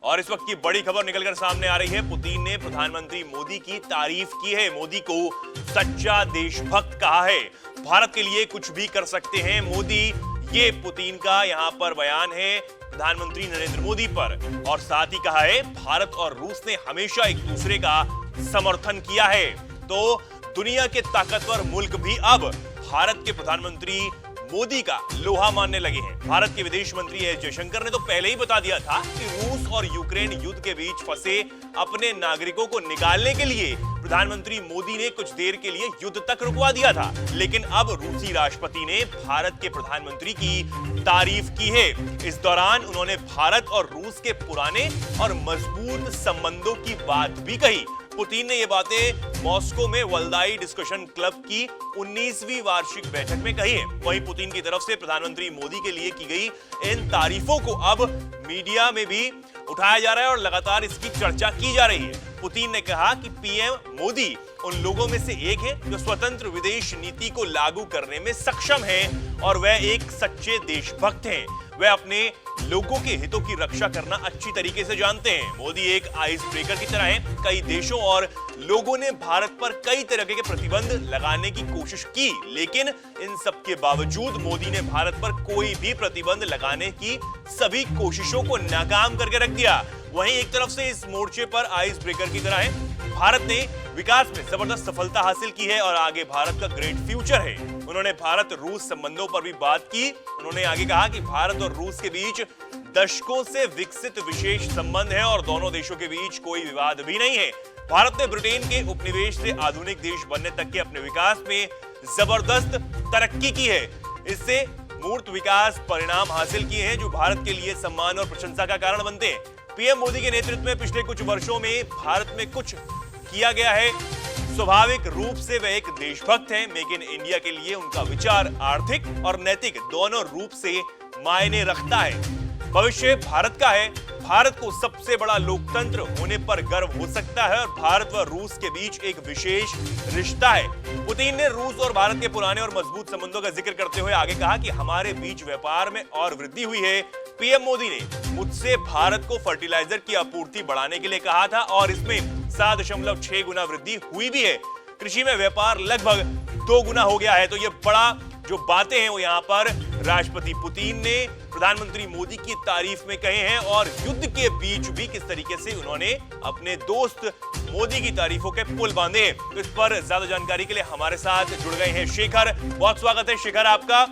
और इस वक्त की बड़ी खबर निकलकर सामने आ रही है। पुतिन ने प्रधानमंत्री मोदी की तारीफ की है, मोदी को सच्चा देशभक्त कहा है, भारत के लिए कुछ भी कर सकते हैं मोदी। ये पुतिन का यहां पर बयान है प्रधानमंत्री नरेंद्र मोदी पर। और साथ ही कहा है भारत और रूस ने हमेशा एक दूसरे का समर्थन किया है। तो दुनिया के ताकतवर मुल्क भी अब भारत के प्रधानमंत्री मोदी का लोहा मानने लगे हैं। भारत के विदेश मंत्री एस जयशंकर ने तो पहले ही बता दिया था कि रूस और यूक्रेन युद्ध के बीच फंसे अपने नागरिकों को निकालने के लिए प्रधानमंत्री मोदी ने कुछ देर के लिए युद्ध तक रुकवा दिया था। लेकिन अब रूसी राष्ट्रपति ने भारत के प्रधानमंत्री की तारीफ की है। इस दौरान उन्होंने भारत और रूस के पुराने और मजबूत संबंधों की बात भी कही। पुतिन ने ये बातें मॉस्को में वल्दाई डिस्कशन क्लब की 19वीं वार्षिक बैठक में कही है। वहीं पुतिन की तरफ से प्रधानमंत्री मोदी के लिए की गई इन तारीफों को अब मीडिया में भी उठाया जा रहा है और लगातार इसकी चर्चा की जा रही है। पुतिन ने कहा कि पीएम मोदी उन लोगों में से एक है जो स्वतंत्र विदेश नीति को लागू करने में सक्षम हैं और वह एक सच्चे देशभक्त हैं। वह अपने लोगों के हितों की रक्षा करना अच्छी तरीके से जानते हैं। मोदी एक आइस ब्रेकर की तरह हैं। कई देशों और लोगों ने भारत पर कई तरह के प्रतिबंध लगाने की कोशिश की, लेकिन इन सब के बावजूद मोदी ने भारत पर कोई भी प्रतिबंध लगाने की सभी कोशिशों को नाकाम करके रख दिया। वहीं एक तरफ से इस मोर्चे पर आइस ब्रेकर की तरह है, भारत ने विकास में जबरदस्त सफलता हासिल की है और आगे भारत का ग्रेट फ्यूचर है। उन्होंने भारत रूस संबंधों पर भी बात की। उन्होंने आगे कहा कि भारत और रूस के बीच दशकों से विकसित विशेष संबंध है और दोनों देशों के बीच कोई विवाद भी नहीं है। भारत ने ब्रिटेन के उपनिवेश से आधुनिक देश बनने तक के अपने विकास में जबरदस्त तरक्की की है। इससे मूर्त विकास परिणाम हासिल किए हैं जो भारत के लिए सम्मान और प्रशंसा का कारण बनते हैं। पीएम मोदी के नेतृत्व में पिछले कुछ वर्षों में भारत में कुछ किया गया है। स्वाभाविक रूप से वे एक देशभक्त हैं। मेक इन इंडिया के लिए उनका विचार आर्थिक और नैतिक दोनों रूप से मायने रखता है। भविष्य भारत का है। भारत को सबसे बड़ा लोकतंत्र होने पर गर्व हो सकता है और भारत व रूस के बीच एक विशेष रिश्ता है। पुतिन ने रूस और भारत के पुराने और मजबूत संबंधों का जिक्र करते हुए आगे कहा कि हमारे बीच व्यापार में और वृद्धि हुई है। पीएम मोदी ने मुझसे भारत को फर्टिलाइजर की आपूर्ति बढ़ाने के लिए कहा था और इसमें 7.6 गुना वृद्धि हुई भी है। कृषि में व्यापार लगभग 2 गुना हो गया है। तो ये बड़ा जो बातें हैं वो यहाँ पर राष्ट्रपति पुतिन ने प्रधानमंत्री मोदी की तारीफ में कहे हैं और युद्ध के बीच भी किस तरीके से उन्होंने अपने दोस्त मोदी की तारीफों के पुल बांधे हैं। तो इस पर ज्यादा जानकारी के लिए हमारे साथ जुड़ गए हैं शेखर। बहुत स्वागत है शेखर आपका।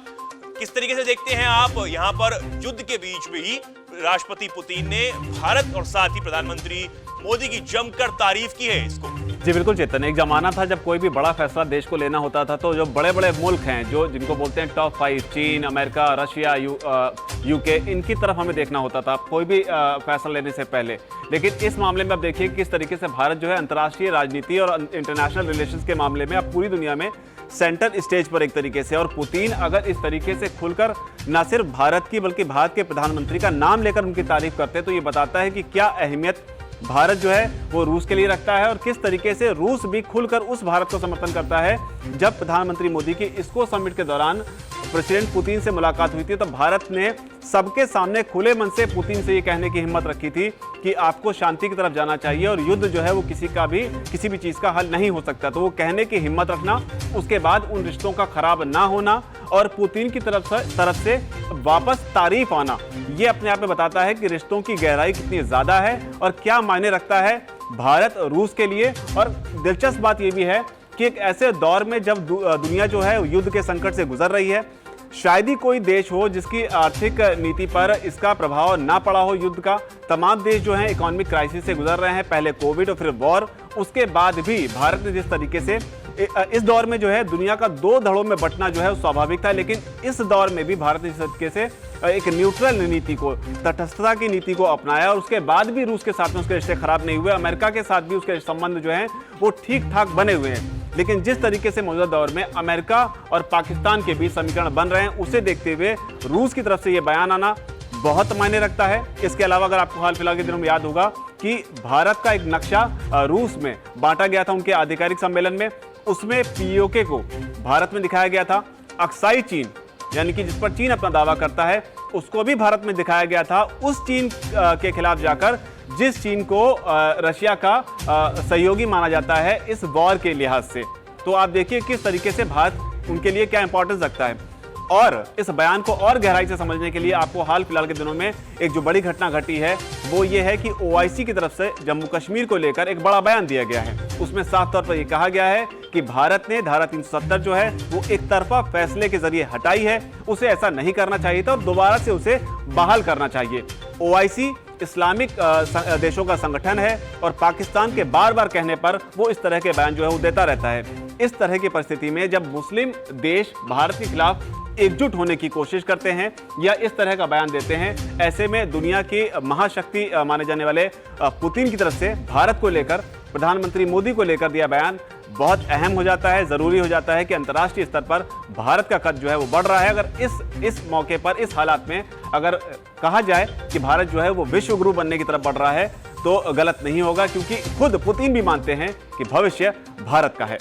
किस तरीके से देखते हैं आप यहाँ पर युद्ध के बीच में ही राष्ट्रपति पुतिन ने भारत और साथ ही प्रधानमंत्री मोदी की जमकर तारीफ की है इसको? जी बिल्कुल चेतन, एक जमाना था जब कोई भी बड़ा फैसला देश को लेना होता था तो जो बड़े बड़े मुल्क हैं जो जिनको बोलते हैं टॉप 5, चीन, अमेरिका, रशिया, यूके, इनकी तरफ हमें देखना होता था कोई भी फैसला लेने से पहले। लेकिन इस मामले में अब देखिए किस तरीके से भारत जो है अंतर्राष्ट्रीय राजनीति और इंटरनेशनल रिलेशंस के मामले में अब पूरी दुनिया में सेंटर स्टेज पर एक तरीके से। और पुतिन अगर इस तरीके से खुलकर न सिर्फ भारत की बल्कि भारत के प्रधानमंत्री का नाम लेकर उनकी तारीफ करते हैं तो ये बताता है कि क्या अहमियत भारत जो है वो रूस के लिए रखता है और किस तरीके से रूस भी खुलकर उस भारत को समर्थन करता है। जब प्रधानमंत्री मोदी की इसको समिट के दौरान प्रेसिडेंट पुतिन से मुलाकात हुई थी तो भारत ने सबके सामने खुले मन से पुतिन से ये कहने की हिम्मत रखी थी कि आपको शांति की तरफ जाना चाहिए और युद्ध जो है वो किसी भी चीज़ का हल नहीं हो सकता। तो वो कहने की हिम्मत रखना, उसके बाद उन रिश्तों का खराब ना होना और पुतिन की तरफ से वापस तारीफ आना, ये अपने आप में बताता है कि रिश्तों की गहराई कितनी ज़्यादा है और क्या मायने रखता है भारत रूस के लिए। और दिलचस्प बात ये भी है कि एक ऐसे दौर में जब दुनिया जो है युद्ध के संकट से गुजर रही है, शायद ही कोई देश हो जिसकी आर्थिक नीति पर इसका प्रभाव ना पड़ा हो युद्ध का। तमाम देश जो हैं इकोनॉमिक क्राइसिस से गुजर रहे हैं, पहले कोविड और फिर वॉर, उसके बाद भी भारत ने जिस तरीके से इस दौर में जो है दुनिया का 2 धड़ों में बंटना जो है स्वाभाविक था, लेकिन इस दौर में भी भारत ने जिस तरीके से एक न्यूट्रल नीति को, तटस्थता की नीति को अपनाया और उसके बाद भी रूस के साथ में उसके रिश्ते खराब नहीं हुए, अमेरिका के साथ भी उसके संबंध जो हैं वो ठीक ठाक बने हुए हैं। लेकिन जिस तरीके से मौजूदा दौर में अमेरिका और पाकिस्तान के बीच समीकरण बन रहे हैं उसे देखते हुए रूस की तरफ से ये बयान आना बहुत मायने रखता है। इसके अलावा अगर आपको हाल फिलहाल के दिनों में याद होगा कि भारत का एक नक्शा रूस में बांटा गया था उनके आधिकारिक सम्मेलन में, उसमें पीओके को भारत में दिखाया गया था। अक्साई चीन यानी कि जिस पर चीन अपना दावा करता है उसको भी भारत में दिखाया गया था। उस चीन के खिलाफ जाकर जिस चीन को रशिया का सहयोगी माना जाता है इस वॉर के लिहाज से। तो आप देखिए किस तरीके से भारत उनके लिए क्या इंपॉर्टेंस रखता है। और इस बयान को और गहराई से समझने के लिए आपको हाल फिलहाल के दिनों में एक जो बड़ी घटना घटी है वो ये है कि OIC की तरफ से जम्मू कश्मीर को लेकर एक बड़ा बयान दिया गया है। उसमें साफ तौर पर यह कहा गया है कि भारत ने धारा 370 जो है वो एक तरफा फैसले के जरिए हटाई है, उसे ऐसा नहीं करना चाहिए था और दोबारा से उसे बहाल करना चाहिए। OIC इस्लामिक देशों का संगठन है और पाकिस्तान के बार बार कहने पर वो इस तरह के बयान जो है वो देता रहता है। इस तरह की परिस्थिति में जब मुस्लिम देश भारत के खिलाफ एकजुट होने की कोशिश करते हैं या इस तरह का बयान देते हैं, ऐसे में दुनिया की महाशक्ति माने जाने वाले पुतिन की तरफ से भारत को लेकर, प्रधानमंत्री मोदी को लेकर दिया बयान बहुत अहम हो जाता है, जरूरी हो जाता है कि अंतर्राष्ट्रीय स्तर पर भारत का कद जो है वो बढ़ रहा है। अगर इस मौके पर, इस हालात में अगर कहा जाए कि भारत जो है वो विश्व गुरु बनने की तरफ बढ़ रहा है तो गलत नहीं होगा, क्योंकि खुद पुतिन भी मानते हैं कि भविष्य भारत का है।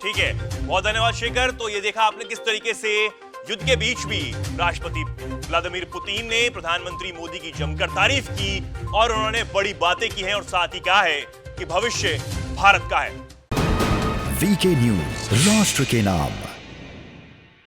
ठीक है, बहुत धन्यवाद शेखर। तो ये देखा आपने किस तरीके से युद्ध के बीच भी राष्ट्रपति व्लादिमीर पुतिन ने प्रधानमंत्री मोदी की जमकर तारीफ की और उन्होंने बड़ी बातें की हैं और साथ ही कहा है कि भविष्य भारत का है। वीके न्यूज, राष्ट्र के नाम।